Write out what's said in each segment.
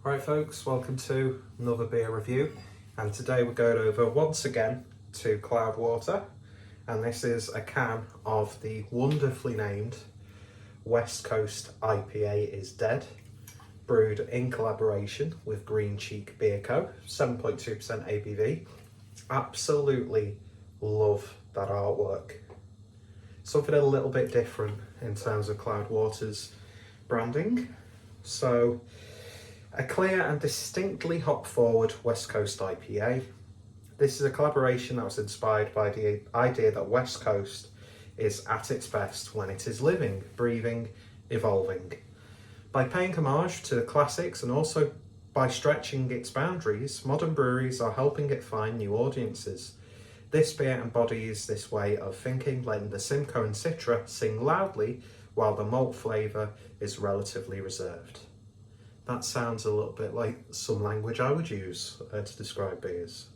Right folks, welcome to another beer review, and today we're going over once again to Cloudwater, and this is a can of the wonderfully named West Coast IPA is Dead, brewed in collaboration with Green Cheek Beer Co, 7.2% ABV. Absolutely love that artwork. Something a little bit different in terms of Cloudwater's branding. So, a clear and distinctly hop-forward West Coast IPA. This is a collaboration that was inspired by the idea that West Coast is at its best when it is living, breathing, evolving. By paying homage to the classics and also by stretching its boundaries, modern breweries are helping it find new audiences. This beer embodies this way of thinking, letting the Simcoe and Citra sing loudly while the malt flavour is relatively reserved. That sounds a little bit like some language I would use to describe beers.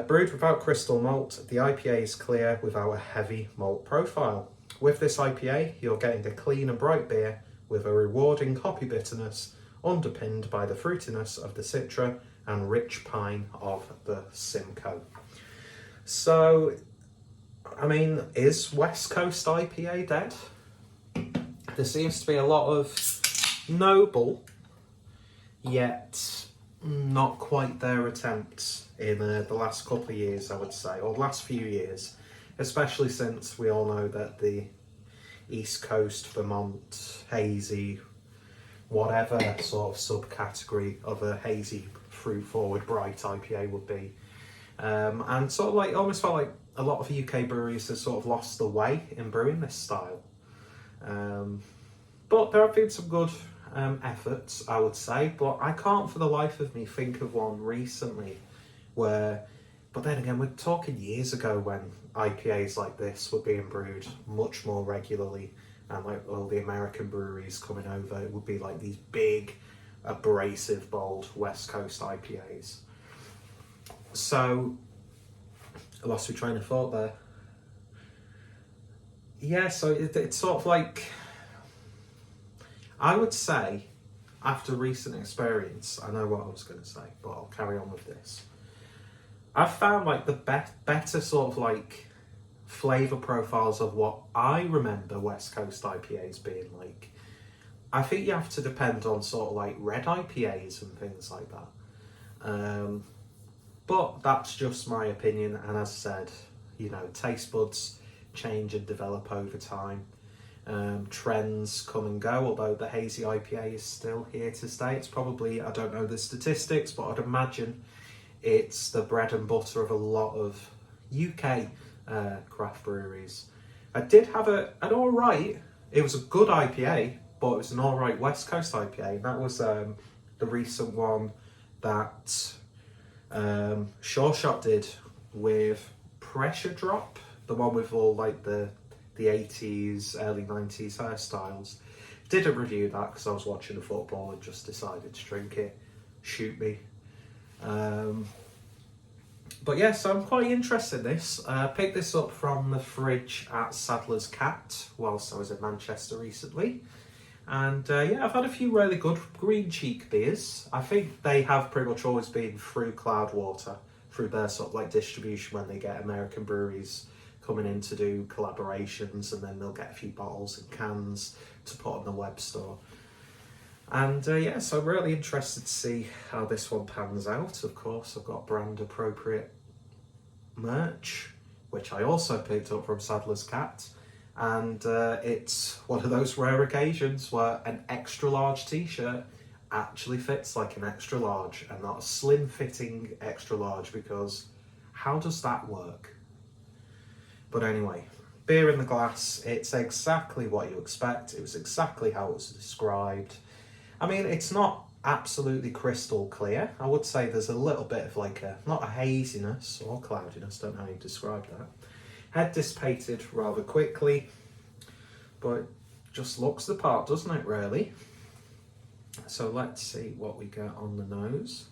Brewed without crystal malt, the IPA is clear without a heavy malt profile. With this IPA, you're getting a clean and bright beer with a rewarding hoppy bitterness underpinned by the fruitiness of the Citra and rich pine of the Simcoe. So, I mean, is West Coast IPA dead? There seems to be a lot of noble, yet not quite their attempts in the last couple of years, I would say, or last few years, especially since we all know that the East Coast, Vermont, hazy, whatever sort of subcategory of a hazy, fruit-forward, bright IPA would be. And sort of like, almost felt like a lot of UK breweries have sort of lost the way in brewing this style. But there have been some good efforts, I would say, but I can't for the life of me think of one recently where, but then again, we're talking years ago when IPAs like this were being brewed much more regularly, and like all the American breweries coming over, it would be like these big, abrasive, bold West Coast IPAs. So, I lost my train of thought there. Yeah, so it's sort of like, I would say, after recent experience, I know what I was going to say, but I'll carry on with this. I've found like the better sort of like flavour profiles of what I remember West Coast IPAs being like. I think you have to depend on sort of like red IPAs and things like that. But that's just my opinion, and as I said, you know, taste buds change and develop over time. Trends come and go, although the hazy IPA is still here to stay. It's probably, I don't know the statistics, but I'd imagine it's the bread and butter of a lot of UK craft breweries. I did have an alright, it was a good IPA, but it was an alright West Coast IPA, and that was the recent one that Sure Shot did with Pressure Drop, the one with all like the 80s, early 90s hairstyles. Didn't review that because I was watching the football and just decided to drink it. Shoot me. But yeah, so I'm quite interested in this. I picked this up from the fridge at Sadler's Cat whilst I was in Manchester recently. And yeah, I've had a few really good Green Cheek beers. I think they have pretty much always been through Cloudwater, through their sort of like distribution when they get American breweries coming in to do collaborations, and then they'll get a few bottles and cans to put on the web store. And yeah, so I'm really interested to see how this one pans out. Of course, I've got brand appropriate merch, which I also picked up from Sadler's Cat, and it's one of those rare occasions where an extra large t-shirt actually fits like an extra large and not a slim fitting extra large, because how does that work? But anyway, beer in the glass, it's exactly what you expect. It was exactly how it was described. I mean, it's not absolutely crystal clear. I would say there's a little bit of like not a haziness or cloudiness, don't know how you describe that. Head dissipated rather quickly, but just looks the part, doesn't it, really? So let's see what we get on the nose.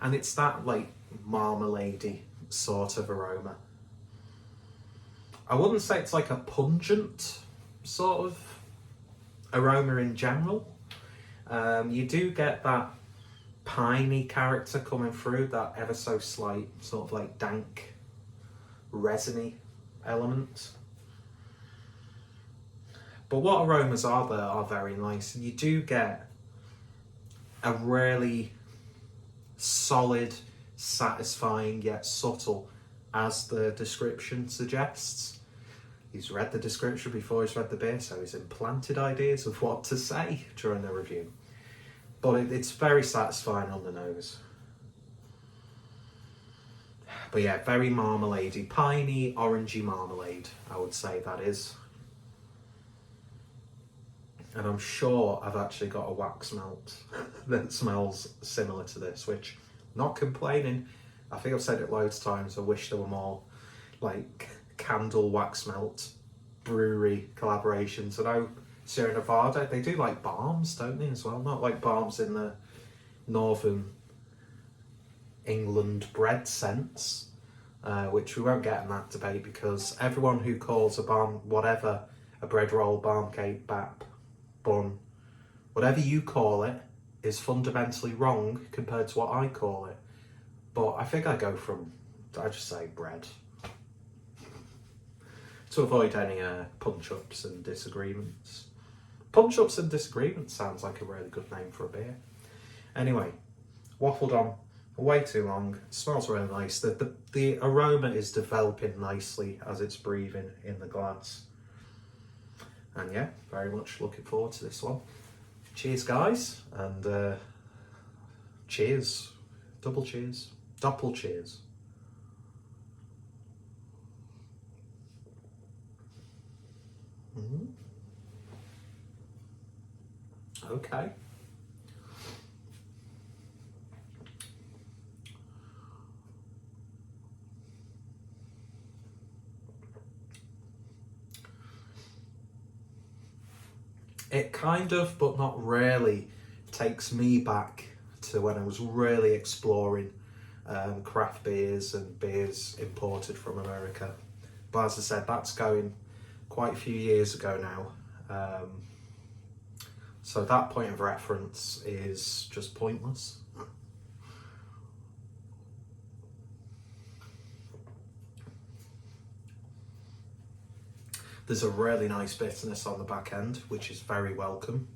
And it's that like marmalade-y sort of aroma. I wouldn't say it's like a pungent sort of aroma in general. You do get that piney character coming through, that ever so slight sort of like dank, resiny element. But what aromas are there are very nice, and you do get a really solid, satisfying yet subtle, as the description suggests. He's read the description before he's read the beer, so he's implanted ideas of what to say during the review. But it's very satisfying on the nose. But yeah, very marmaladey, piney, orangey marmalade, I would say that is. And I'm sure I've actually got a wax melt that smells similar to this, which, not complaining, I think I've said it loads of times, I wish there were more like candle wax melt brewery collaborations. I know Sierra Nevada, they do like balms, don't they, as well? Not like balms in the northern England bread sense, which we won't get in that debate, because everyone who calls a balm, whatever, a bread roll, balm cake, bap, bun, whatever you call it, is fundamentally wrong compared to what I call it. But I think I just say bread, to avoid any punch-ups and disagreements. Punch-ups and disagreements sounds like a really good name for a beer. Anyway, waffled on way too long. It smells really nice. The aroma is developing nicely as it's breathing in the glass. And yeah, very much looking forward to this one. Cheers, guys, and cheers. Double cheers. Doppel cheers. Mm-hmm. Okay. It kind of, but not really, takes me back to when I was really exploring craft beers and beers imported from America. But as I said, that's going quite a few years ago now. So that point of reference is just pointless. There's a really nice bitterness on the back end, which is very welcome.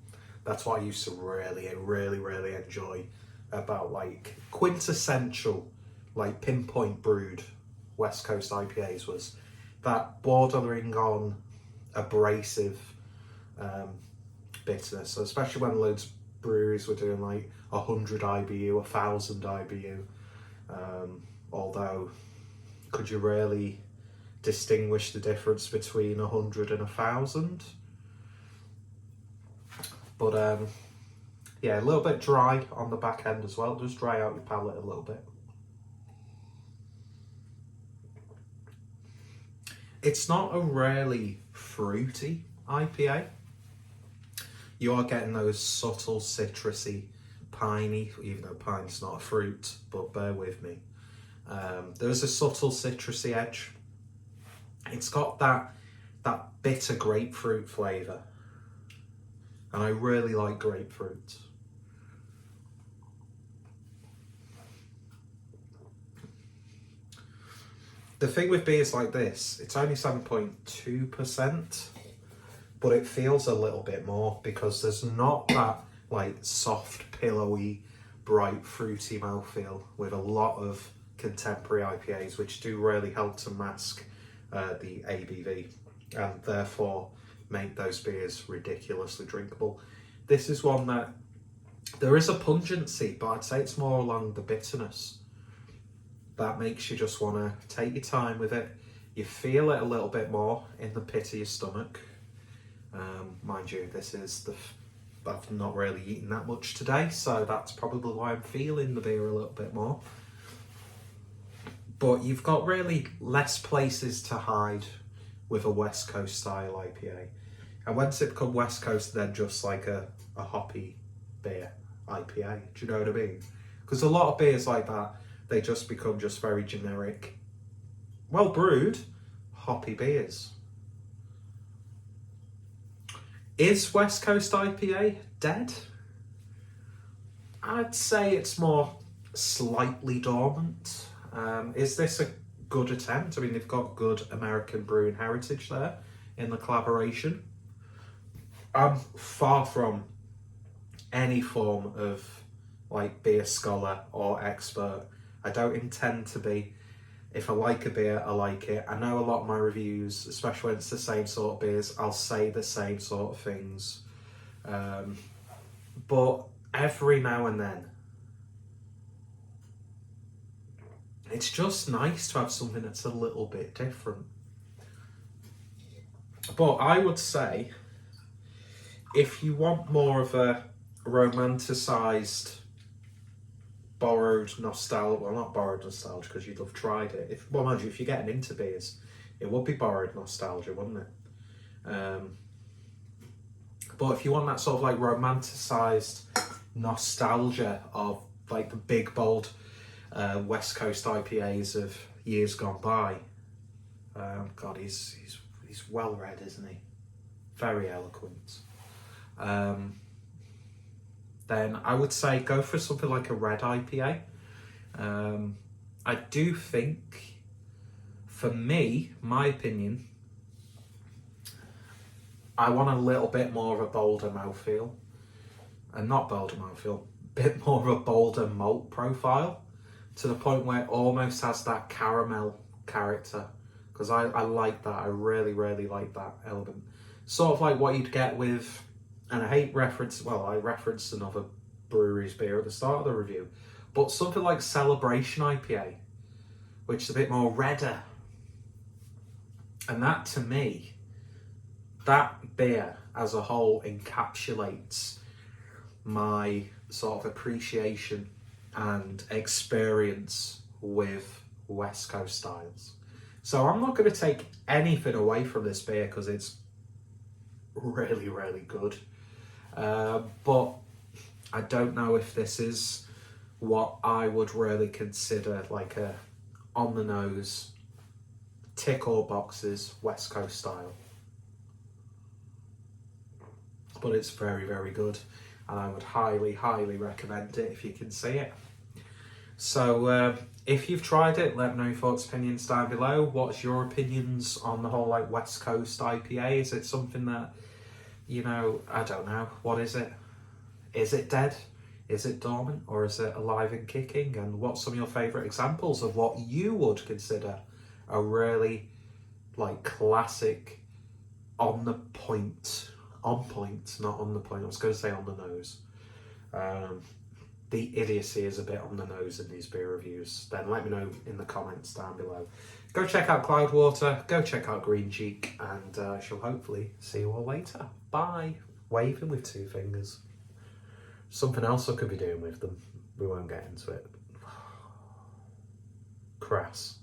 That's what I used to really enjoy about like quintessential, like pinpoint brewed West Coast IPAs, was that bordering on abrasive bitterness. So especially when loads of breweries were doing like 100 IBU, 1000 IBU. Although, could you really distinguish the difference between 100 and 1000? But yeah, a little bit dry on the back end as well. It does dry out your palate a little bit. It's not a really fruity IPA. You are getting those subtle citrusy, piney, even though pine's not a fruit, but bear with me. There's a subtle citrusy edge. It's got that bitter grapefruit flavour, and I really like grapefruit. The thing with beers like this, it's only 7.2%, but it feels a little bit more because there's not that like soft, pillowy, bright, fruity mouthfeel with a lot of contemporary IPAs, which do really help to mask the ABV and therefore make those beers ridiculously drinkable. This is one that there is a pungency, but I'd say it's more along the bitterness that makes you just want to take your time with it. You feel it a little bit more in the pit of your stomach. Mind you, I've not really eaten that much today, so that's probably why I'm feeling the beer a little bit more. But you've got really less places to hide with a West Coast style IPA. And once it becomes West Coast, then just like a hoppy beer IPA. Do you know what I mean? Because a lot of beers like that, they just become just very generic, well brewed, hoppy beers. Is West Coast IPA dead? I'd say it's more slightly dormant. Is this a good attempt? I mean, they've got good American brewing heritage there in the collaboration. I'm far from any form of like beer scholar or expert. I don't intend to be. If I like a beer, I like it. I know a lot of my reviews, especially when it's the same sort of beers, I'll say the same sort of things. But every now and then, it's just nice to have something that's a little bit different. But I would say, if you want more of a romanticised, borrowed nostalgia, well, not borrowed nostalgia because you'd have tried it. Well, mind you, if you're getting into beers, it would be borrowed nostalgia, wouldn't it? But if you want that sort of like romanticised nostalgia of like the big, bold West Coast IPAs of years gone by, God, he's well read, isn't he? Very eloquent. Then I would say go for something like a red IPA. I do think, for me, my opinion, I want a little bit more of a bolder mouthfeel. And not bolder mouthfeel, a bit more of a bolder malt profile, to the point where it almost has that caramel character. Because I like that, I really, really like that element. Sort of like what you'd get with, and I referenced another brewery's beer at the start of the review, but something like Celebration IPA, which is a bit more redder. And that, to me, that beer as a whole encapsulates my sort of appreciation and experience with West Coast styles. So I'm not going to take anything away from this beer because it's really, really good. But I don't know if this is what I would really consider like a on the nose, tick all boxes West Coast style. But it's very, very good, and I would highly, highly recommend it if you can see it. So if you've tried it, let me know your thoughts, opinions down below. What's your opinions on the whole like West Coast IPA? Is it something that, you know, I don't know, what is it? Is it dead? Is it dormant? Or is it alive and kicking? And what's some of your favourite examples of what you would consider a really like classic on point, not on the point, I was going to say on the nose. The idiocy is a bit on the nose in these beer reviews. Then let me know in the comments down below. Go check out Cloudwater, go check out Green Cheek, and I shall hopefully see you all later. Bye. Waving with two fingers. Something else I could be doing with them. We won't get into it. Crass.